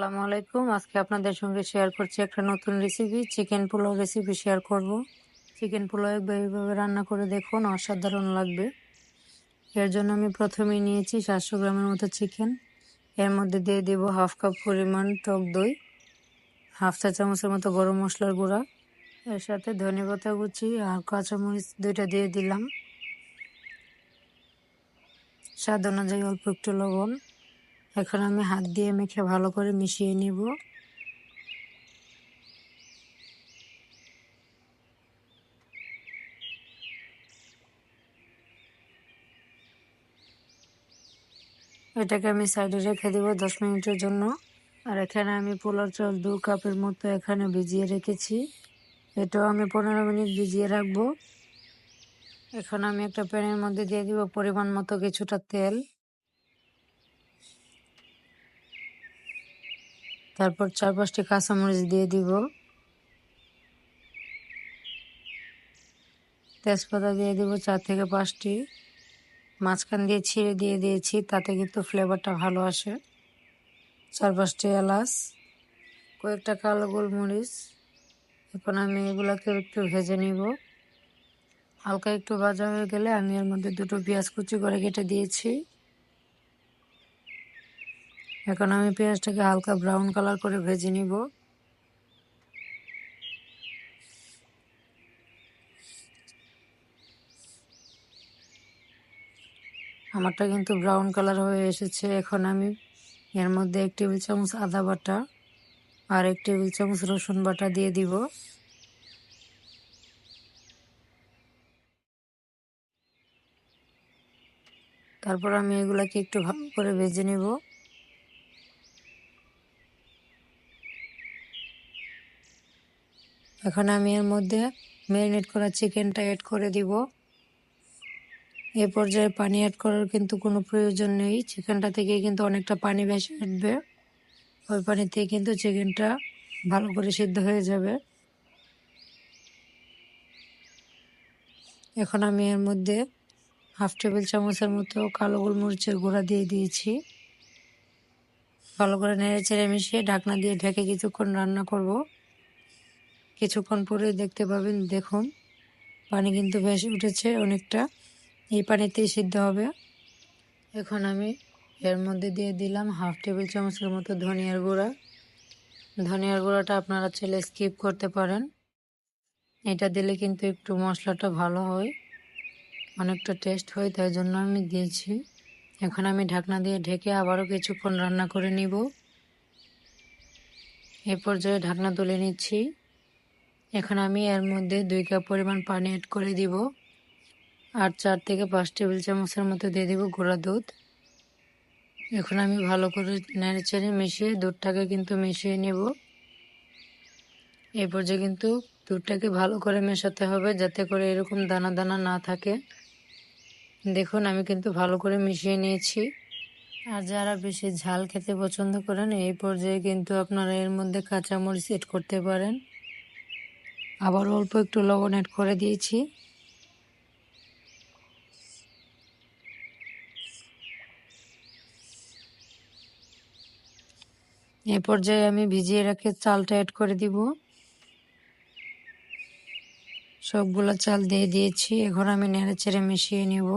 আসসালামু আলাইকুম। আজকে আপনাদের সঙ্গে শেয়ার করছি একটা নতুন recipe, chicken pulao recipe share করব। চিকেন পোলাও একবার এইভাবে রান্না করে দেখুন, অসাধারণ লাগবে। এর জন্য আমি প্রথমেই নিয়েছি 700 গ্রামের মতো চিকেন। এর মধ্যে দিয়ে দেব হাফ কাপ পরিমাণ টক দই, হাফ চা চামচের মতো গরম মশলার গুঁড়া, এর সাথে ধনেপাতা কুচি আর কাঁচামরিচ 2টা দিয়ে দিলাম, স্বাদ অনুযায়ী অল্প একটু লবণ। এখন আমি হাত দিয়ে মেখে ভালো করে মিশিয়ে নিব। এটাকে আমি সাইডে রেখে দিব 10 মিনিটের জন্য। আর এখানে আমি পোলাও চাল 2 কাপের মতো এখানে ভিজিয়ে রেখেছি, এটাও আমি 15 মিনিট ভিজিয়ে রাখবো। এখন আমি একটা প্যানের মধ্যে দিয়ে দিব পরিমাণ মতো কিছুটা তেল, তারপর 4-5টি কাঁচামরিচ দিয়ে দিব, তেজপাতা দিয়ে দিব 4 থেকে 5টি, মাঝখান দিয়ে ছিঁড়ে দিয়ে দিয়েছি, তাতে কিন্তু ফ্লেভারটা ভালো আসে। 4-5টি এলাচ, কয়েকটা কালো গোলমরিচ। এখন আমি এগুলাকে একটু ভেজে নিব। হালকা একটু ভাজা হয়ে গেলে আমি এর মধ্যে 2টো পেঁয়াজ কুচি করে কেটে দিয়েছি। এখন আমি পেঁয়াজটাকে হালকা ব্রাউন কালার করে ভেজে নিব। আমারটা কিন্তু ব্রাউন কালার হয়ে এসেছে। এখন আমি এর মধ্যে 1 টেবিল চামচ আদা বাটা আর 1 টেবিল চামচ রসুন বাটা দিয়ে দিব। তারপর আমি এগুলাকে একটু ভালো করে ভেজে নিব। এখন আমি এর মধ্যে ম্যারিনেট করা চিকেনটা অ্যাড করে দিব। এ পর্যায়ে পানি অ্যাড করার কিন্তু কোনো প্রয়োজন নেই, চিকেনটা থেকে কিন্তু অনেকটা পানি বেশি উঠবে। ওই পানিতে কিন্তু চিকেনটা ভালো করে সিদ্ধ হয়ে যাবে। এখন আমি এর মধ্যে হাফ টেবিল চামচের মতো কালো গোলমরিচের গুঁড়া দিয়ে দিয়েছি। ভালো করে নেড়ে চেড়ে মিশিয়ে ঢাকনা দিয়ে ঢেকে কিছুক্ষণ রান্না করব। কিছুক্ষণ পরে দেখতে পাবেন, দেখুন পানি কিন্তু ভেসে উঠেছে অনেকটা, এই পানিতেই সিদ্ধ হবে। এখন আমি এর মধ্যে দিয়ে দিলাম হাফ টেবিল চামচের মতো ধনিয়ার গুঁড়া। ধনিয়ার গুঁড়াটা আপনারা চাইলে স্কিপ করতে পারেন, এটা দিলে কিন্তু একটু মশলাটা ভালো হয়, অনেকটা টেস্ট হয়, তাই জন্য আমি দিয়েছি। এখন আমি ঢাকনা দিয়ে ঢেকে আবারও কিছুক্ষণ রান্না করে নিব। এ পর্যায়ে ঢাকনা তুলে নিচ্ছি। এখন আমি এর মধ্যে 2 কাপ পরিমাণ পানি অ্যাড করে দিব আর 4 থেকে 5 টেবিল চামচের মতো দিয়ে দিব গুঁড়া দুধ। এখন আমি ভালো করে নেড়েচেড়ে মিশিয়ে দুধটাকে কিন্তু মিশিয়ে নেব। এই পর্যায়ে কিন্তু দুধটাকে ভালো করে মেশাতে হবে, যাতে করে এরকম দানা দানা না থাকে। দেখুন আমি কিন্তু ভালো করে মিশিয়ে নিয়েছি। আর যারা বেশি ঝাল খেতে পছন্দ করেন, এই পর্যায়ে কিন্তু আপনারা এর মধ্যে কাঁচামরিচ অ্যাড করতে পারেন। আবার অল্প একটু লবণ অ্যাড করে দিয়েছি। এই পর্যায়ে আমি ভিজিয়ে রাখে চালটা অ্যাড করে দিব। সবগুলো চাল দিয়ে দিয়েছি। এখন আমি নেড়েচেড়ে মিশিয়ে নেব।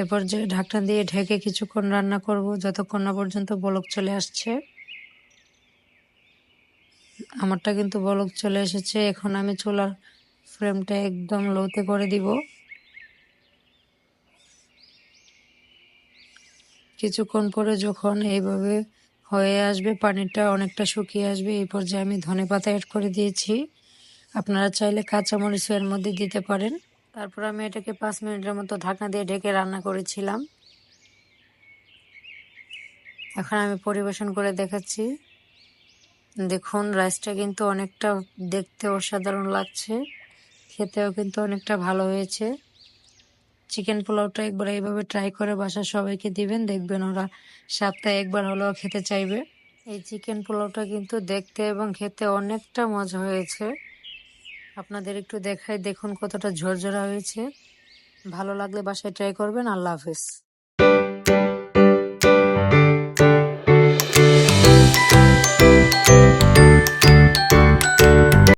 এ পর্যায়ে ঢাকনা দিয়ে ঢেকে কিছুক্ষণ রান্না করব, যতক্ষণ না পর্যন্ত বলক চলে আসছে। আমারটা কিন্তু বলক চলে এসেছে। এখন আমি চুলার ফ্লেমটা একদম লোতে করে দিব। কিছুক্ষণ পরে যখন এইভাবে হয়ে আসবে, পানিটা অনেকটা শুকিয়ে আসবে, এই পর্যায়ে আমি ধনেপাতা অ্যাড করে দিয়েছি। আপনারা চাইলে কাঁচামরিচ এর মধ্যে দিতে পারেন। তারপর আমি এটাকে 5 মিনিটের মতো ঢাকনা দিয়ে ঢেকে রান্না করেছিলাম। এখন আমি পরিবেশন করে দেখাচ্ছি। দেখুন রাইসটা কিন্তু অনেকটা দেখতে অসাধারণ লাগছে, খেতেও কিন্তু অনেকটা ভালো হয়েছে। চিকেন পোলাওটা একবার এইভাবে ট্রাই করে বাসার সবাইকে দিবেন, দেখবেন ওরা সপ্তাহে একবার হলেও খেতে চাইবে। এই চিকেন পোলাওটা কিন্তু দেখতে এবং খেতে অনেকটা মজা হয়েছে। আপনাদের একটু দেখাই, দেখুন কতটা ঝরঝরা হয়েছে। ভালো লাগলে বাসায় ট্রাই করবেন। আল্লাহ হাফেজ।